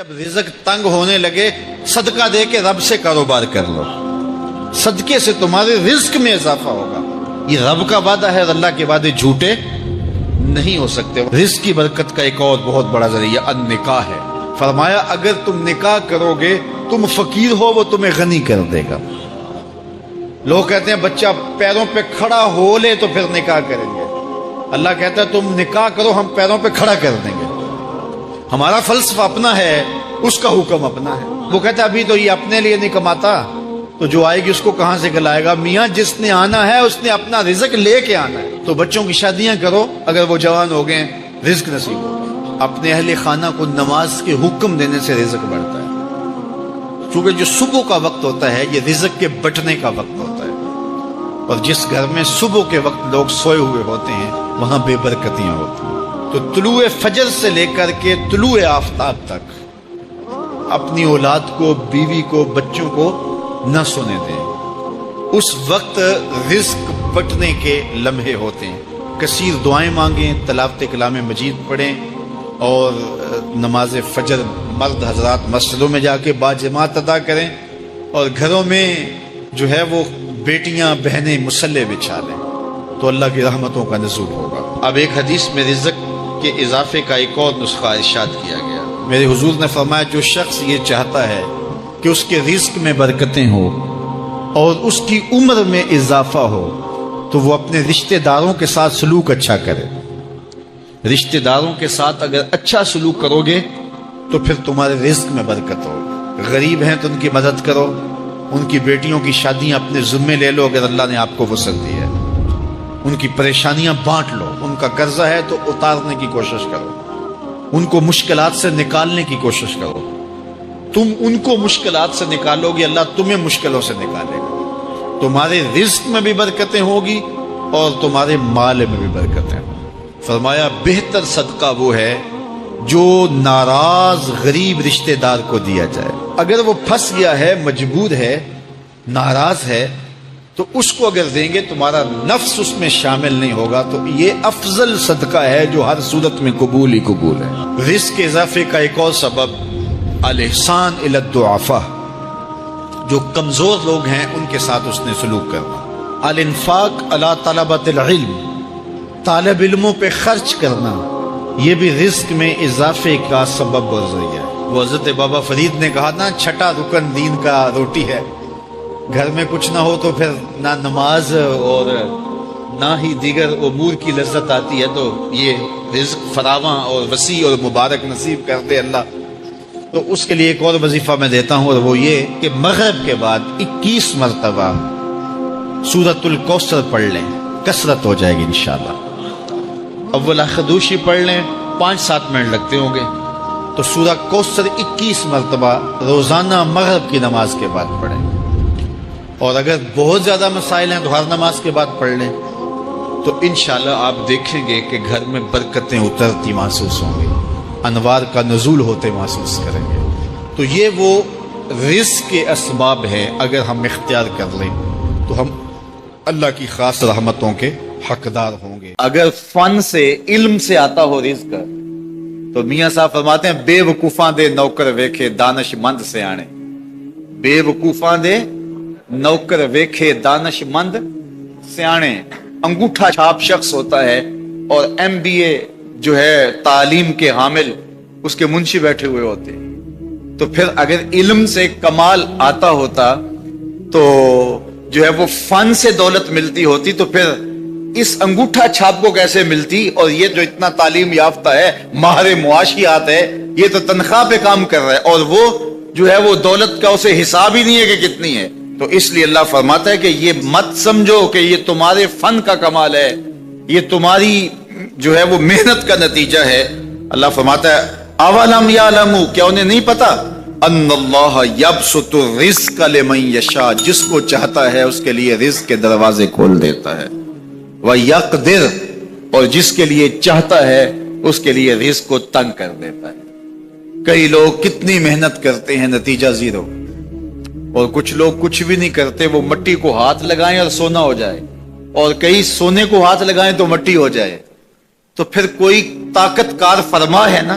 جب رزق تنگ ہونے لگے صدقہ دے کے رب سے کاروبار کر لو، صدقے سے تمہارے رزق میں اضافہ ہوگا۔ یہ رب کا وعدہ ہے اور اللہ کے وعدے جھوٹے نہیں ہو سکتے۔ رزق کی برکت کا ایک اور بہت بڑا ذریعہ النکاح ہے۔ فرمایا اگر تم نکاح کرو گے، تم فقیر ہو وہ تمہیں غنی کر دے گا۔ لوگ کہتے ہیں بچہ پیروں پہ کھڑا ہو لے تو پھر نکاح کریں گے۔ اللہ کہتا ہے تم نکاح کرو، ہم پیروں پہ کھڑا کر دیں گے۔ ہمارا فلسفہ اپنا ہے، اس کا حکم اپنا ہے۔ وہ کہتا ہے ابھی تو یہ اپنے لیے نہیں کماتا، تو جو آئے گی اس کو کہاں سے کھلائے گا؟ میاں جس نے آنا ہے اس نے اپنا رزق لے کے آنا ہے۔ تو بچوں کی شادیاں کرو، اگر وہ جوان ہو گئے رزق نصیب ہو۔ اپنے اہل خانہ کو نماز کے حکم دینے سے رزق بڑھتا ہے، کیونکہ جو صبح کا وقت ہوتا ہے یہ رزق کے بٹنے کا وقت ہوتا ہے، اور جس گھر میں صبح کے وقت لوگ سوئے ہوئے ہوتے ہیں وہاں بے برکتیاں ہوتی ہیں۔ تو طلوع فجر سے لے کر کے طلوع آفتاب تک اپنی اولاد کو، بیوی کو، بچوں کو نہ سونے دیں۔ اس وقت رزق بٹنے کے لمحے ہوتے ہیں۔ کثیر دعائیں مانگیں، تلاوت کلام مجید پڑھیں، اور نماز فجر مرد حضرات مسجدوں میں جا کے باجماعت ادا کریں، اور گھروں میں جو ہے وہ بیٹیاں بہنیں مصلے بچھا لیں، تو اللہ کی رحمتوں کا نزول ہوگا۔ اب ایک حدیث میں رزق کے اضافے کا ایک اور نسخہ ارشاد کیا گیا۔ میرے حضور نے فرمایا جو شخص یہ چاہتا ہے کہ اس کے رزق میں برکتیں ہو اور اس کی عمر میں اضافہ ہو تو وہ اپنے رشتہ داروں کے ساتھ سلوک اچھا کرے۔ رشتہ داروں کے ساتھ اگر اچھا سلوک کرو گے تو پھر تمہارے رزق میں برکت ہو۔ غریب ہیں تو ان کی مدد کرو، ان کی بیٹیوں کی شادیاں اپنے ذمے لے لو اگر اللہ نے آپ کو وسعت دی ہے، ان کی پریشانیاں بانٹ لو، ان کا قرضہ ہے تو اتارنے کی کوشش کرو، ان کو مشکلات سے نکالنے کی کوشش کرو۔ تم ان کو مشکلات سے نکالو گے، اللہ تمہیں مشکلوں سے نکالے گا۔ تمہارے رزق میں بھی برکتیں ہوگی اور تمہارے مال میں بھی برکتیں ہوں۔ فرمایا بہتر صدقہ وہ ہے جو ناراض غریب رشتہ دار کو دیا جائے۔ اگر وہ پھنس گیا ہے، مجبور ہے، ناراض ہے، تو اس کو اگر دیں گے تمہارا نفس اس میں شامل نہیں ہوگا، تو یہ افضل صدقہ ہے جو ہر صورت میں قبول ہی قبول ہے۔ رزق کے اضافے کا ایک اور سبب الاحسان الی الضعفاء، جو کمزور لوگ ہیں ان کے ساتھ اس نے سلوک کرنا۔ الانفاق علی طلبۃ العلم، طالب علموں پہ خرچ کرنا، یہ بھی رزق میں اضافے کا سبب اور ذریعہ ہے۔ وہ حضرت بابا فرید نے کہا نا چھٹا رکن دین کا روٹی ہے۔ گھر میں کچھ نہ ہو تو پھر نہ نماز اور نہ ہی دیگر امور کی لذت آتی ہے، تو یہ رزق فراواں اور وسیع اور مبارک نصیب کر دے اللہ۔ تو اس کے لیے ایک اور وظیفہ میں دیتا ہوں، اور وہ یہ کہ مغرب کے بعد 21 مرتبہ سورۃ الکوثر پڑھ لیں، کثرت ہو جائے گی انشاءاللہ۔ اول خدوشی پڑھ لیں، 5-7 منٹ لگتے ہوں گے، تو سورہ کوثر 21 مرتبہ روزانہ مغرب کی نماز کے بعد پڑھیں۔ اور اگر بہت زیادہ مسائل ہیں تو ہر نماز کے بعد پڑھ لیں، تو انشاءاللہ آپ دیکھیں گے کہ گھر میں برکتیں اترتی محسوس ہوں گی، انوار کا نزول ہوتے محسوس کریں گے۔ تو یہ وہ رزق کے اسباب ہیں، اگر ہم اختیار کر لیں تو ہم اللہ کی خاص رحمتوں کے حقدار ہوں گے۔ اگر فن سے، علم سے آتا ہو رزق، تو میاں صاحب فرماتے ہیں بے وقوفاں دے نوکر ویکھے دانش مند سے آنے۔ بے وقوفاں دے نوکر ویکھے دانش مند سیانے۔ انگوٹھا چھاپ شخص ہوتا ہے اور MBA جو ہے تعلیم کے حامل، اس کے منشی بیٹھے ہوئے ہوتے ہیں، تو پھر اگر علم سے کمال آتا ہوتا تو جو ہے وہ فن سے دولت ملتی ہوتی، تو پھر اس انگوٹھا چھاپ کو کیسے ملتی؟ اور یہ جو اتنا تعلیم یافتہ ہے، ماہر معاشیات ہے، یہ تو تنخواہ پہ کام کر رہا ہے، اور وہ جو ہے وہ دولت کا اسے حساب ہی نہیں ہے کہ کتنی ہے۔ تو اس لیے اللہ فرماتا ہے کہ یہ مت سمجھو کہ یہ تمہارے فن کا کمال ہے، یہ تمہاری جو ہے وہ محنت کا نتیجہ ہے۔ اللہ فرماتا ہے اولم یعلموا، کیا انہیں نہیں پتا؟ ان اللہ یبسط الرزق لمن یشاء، جس کو چاہتا ہے اس کے لیے رزق کے دروازے کھول دیتا ہے، وَيَقْدِرْ، اور جس کے لیے چاہتا ہے اس کے لیے رزق کو تنگ کر دیتا ہے۔ کئی لوگ کتنی محنت کرتے ہیں، نتیجہ زیرو، اور کچھ لوگ کچھ بھی نہیں کرتے، وہ مٹی کو ہاتھ لگائیں اور سونا ہو جائے، اور کئی سونے کو ہاتھ لگائیں تو مٹی ہو جائے۔ تو پھر کوئی طاقت کار فرما ہے نا،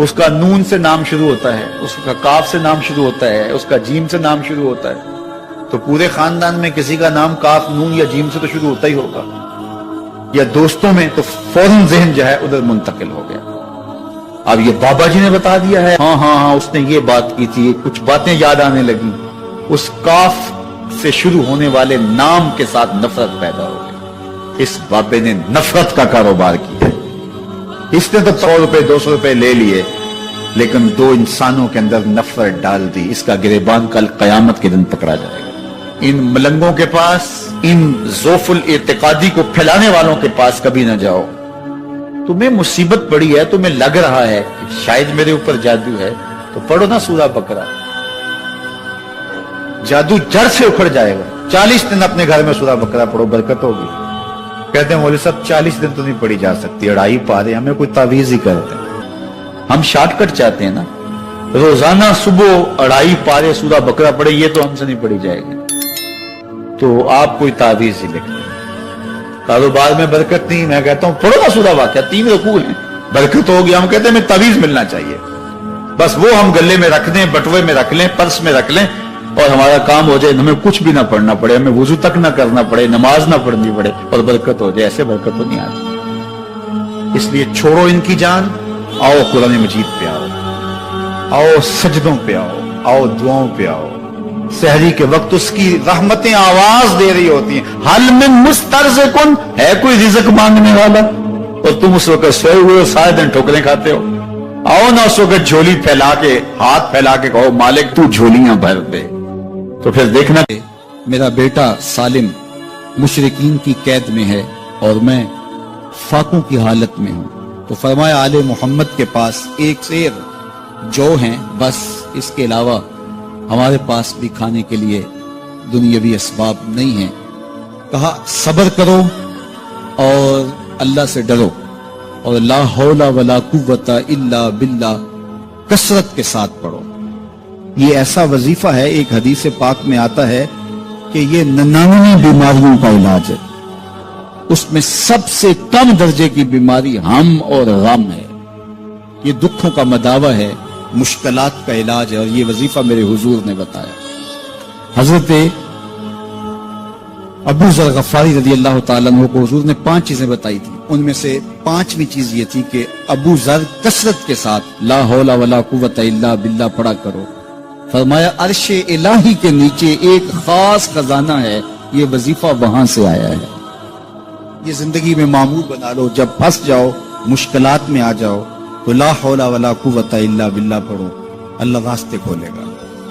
اس کا نون سے نام شروع ہوتا ہے، اس کا کاف سے نام شروع ہوتا ہے، اس کا جیم سے نام شروع ہوتا ہے، تو پورے خاندان میں کسی کا نام کاف، نون یا جیم سے تو شروع ہوتا ہی ہوگا، یا دوستوں میں، تو فوراً ذہن جو ہے ادھر منتقل ہو گیا۔ اب یہ بابا جی نے بتا دیا ہے، ہاں ہاں ہاں اس نے یہ بات کی تھی، کچھ باتیں یاد آنے لگی، اس کاف سے شروع ہونے والے نام کے ساتھ نفرت پیدا ہو گئی۔ اس بابے نے نفرت کا کاروبار کیا، اس نے تو 100 روپے 200 روپے لے لیے، لیکن دو انسانوں کے اندر نفرت ڈال دی۔ اس کا گریبان کل قیامت کے دن پکڑا جائے گا۔ ان ملنگوں کے پاس، ان ذوف الاعتقادی کو پھیلانے والوں کے پاس کبھی نہ جاؤ۔ تمہیں مصیبت پڑی ہے، تمہیں لگ رہا ہے کہ شاید میرے اوپر جادو ہے، تو پڑھو نا سورہ بقرہ، جادو جڑ سے اکھڑ جائے گا۔ 40 دن اپنے گھر میں سورہ بقرہ پڑھو، برکت ہوگی۔ کہتے ہیں مولوی صاحب 40 دن تو نہیں پڑھی جا سکتی، 2.5 پارے، ہمیں کوئی تعویذ ہی کرتے ہیں، ہم شارٹ کٹ چاہتے ہیں نا، روزانہ صبح 2.5 پارے سورہ بقرہ پڑھے، یہ تو ہم سے نہیں پڑھی جائے گی، تو آپ کوئی تعویذ ہی لکھ لیں۔ کاروبار میں برکت نہیں، میں کہتا ہوں پڑھو نا سورہ واقعہ، 3 رکوع ہیں، برکت ہوگی، ہم کہتے ہیں ہمیں تعویذ ملنا چاہیے، بس وہ ہم گلے میں رکھ دیں، بٹوے میں رکھ لیں، پرس میں رکھ لیں، اور ہمارا کام ہو جائے، ہمیں کچھ بھی نہ پڑھنا پڑے، ہمیں وضو تک نہ کرنا پڑے، نماز نہ پڑھنی پڑے، اور برکت ہو جائے۔ ایسے برکت تو نہیں آتی۔ اس لیے چھوڑو ان کی جان، آؤ قرآن مجید پہ آؤ، آؤ سجدوں پہ آؤ، آؤ دعاؤں پہ آؤ۔ سحری کے وقت اس کی رحمتیں آواز دے رہی ہوتی ہیں، حل من مسترزقن، ہے کوئی رزق مانگنے والا، اور تم اس وقت سوئے ہوئے ہو، سارے دن ٹھوکریں کھاتے ہو۔ آؤ نہ اس وقت جھولی پھیلا کے، ہاتھ پھیلا کے کہو مالک تو جھولیاں بھر دے، تو پھر دیکھنا میرا بیٹا سالم مشرکین کی قید میں ہے اور میں فاقوں کی حالت میں ہوں، تو فرمایا آل محمد کے پاس ایک سیر جو ہیں، بس اس کے علاوہ ہمارے پاس بھی کھانے کے لیے دنیاوی اسباب نہیں ہیں۔ کہا صبر کرو اور اللہ سے ڈرو، اور لا حول ولا قوت الا باللہ کثرت کے ساتھ پڑھو۔ یہ ایسا وظیفہ ہے، ایک حدیث پاک میں آتا ہے کہ یہ 99 بیماریوں کا علاج ہے، اس میں سب سے کم درجے کی بیماری ہم اور غم ہے، یہ دکھوں کا مداوع ہے، مشکلات کا علاج ہے، اور یہ وظیفہ میرے حضور نے بتایا۔ حضرت ابو ذر غفاری رضی اللہ تعالیٰ عنہ کو حضور نے 5 چیزیں بتائی تھی، ان میں سے 5ویں چیز یہ تھی کہ ابو ذر کثرت کے ساتھ لا حول ولا قوت الا باللہ پڑھا کرو۔ فرمایا عرش الہی کے نیچے ایک خاص خزانہ ہے، یہ وظیفہ وہاں سے آیا ہے، یہ زندگی میں معمول بنا لو، جب پھنس جاؤ، مشکلات میں آ جاؤ تو لا حول ولا قوت الا باللہ پڑھو، اللہ راستے کھولے گا۔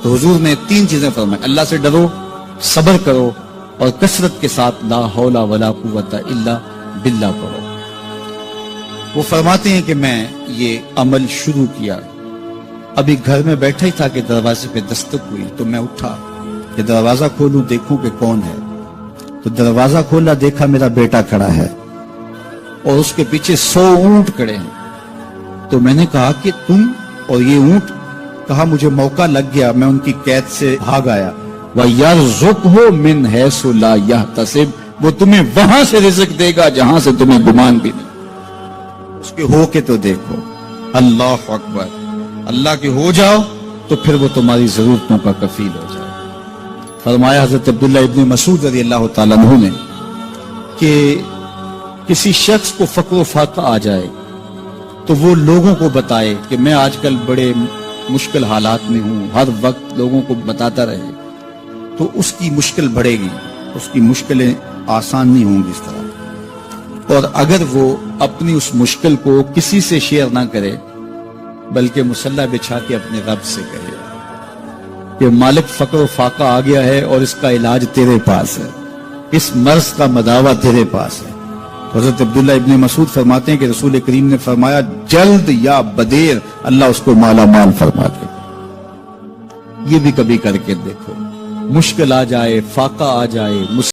تو حضور نے 3 چیزیں فرمائی، اللہ سے ڈرو، صبر کرو، اور کثرت کے ساتھ لا حول ولا قوت الا باللہ پڑھو۔ وہ فرماتے ہیں کہ میں یہ عمل شروع کیا، ابھی گھر میں بیٹھا ہی تھا کہ دروازے پہ دستک ہوئی، تو میں اٹھا کہ دروازہ کھولوں دیکھوں کہ کون ہے، تو دروازہ کھولا، دیکھا میرا بیٹا کھڑا ہے اور اس کے پیچھے 100 اونٹ کھڑے ہیں۔ تو میں نے کہا کہ تم اور یہ اونٹ؟ کہا مجھے موقع لگ گیا، میں ان کی قید سے بھاگ آیا۔ وَيَرْزُقْهُ مِنْ حَيْثُ لَا يَحْتَسِبُ، وہ تمہیں وہاں سے رزق دے گا جہاں سے تمہیں گمان بھی نہیں۔ اس کے ہو کے تو دیکھو، اللہ اکبر، اللہ کے ہو جاؤ تو پھر وہ تمہاری ضرورتوں کا کفیل ہو جائے۔ فرمایا حضرت عبداللہ ابن مسعود رضی اللہ تعالیٰ عنہ نے کہ کسی شخص کو فقر و فاقہ آ جائے تو وہ لوگوں کو بتائے کہ میں آج کل بڑے مشکل حالات میں ہوں، ہر وقت لوگوں کو بتاتا رہے، تو اس کی مشکل بڑھے گی، اس کی مشکلیں آسان نہیں ہوں گی اس طرح۔ اور اگر وہ اپنی اس مشکل کو کسی سے شیئر نہ کرے بلکہ مصلی بچھا کے اپنے رب سے کہے کہ مالک فقر و فاقہ آ گیا ہے اور اس کا علاج تیرے پاس ہے، اس مرض کا مداوع تیرے پاس ہے۔ حضرت عبداللہ ابن مسعود فرماتے ہیں کہ رسول کریم نے فرمایا جلد یا بدیر اللہ اس کو مالا مال فرما دے۔ یہ بھی کبھی کر کے دیکھو، مشکل آ جائے، فاقہ آ جائے،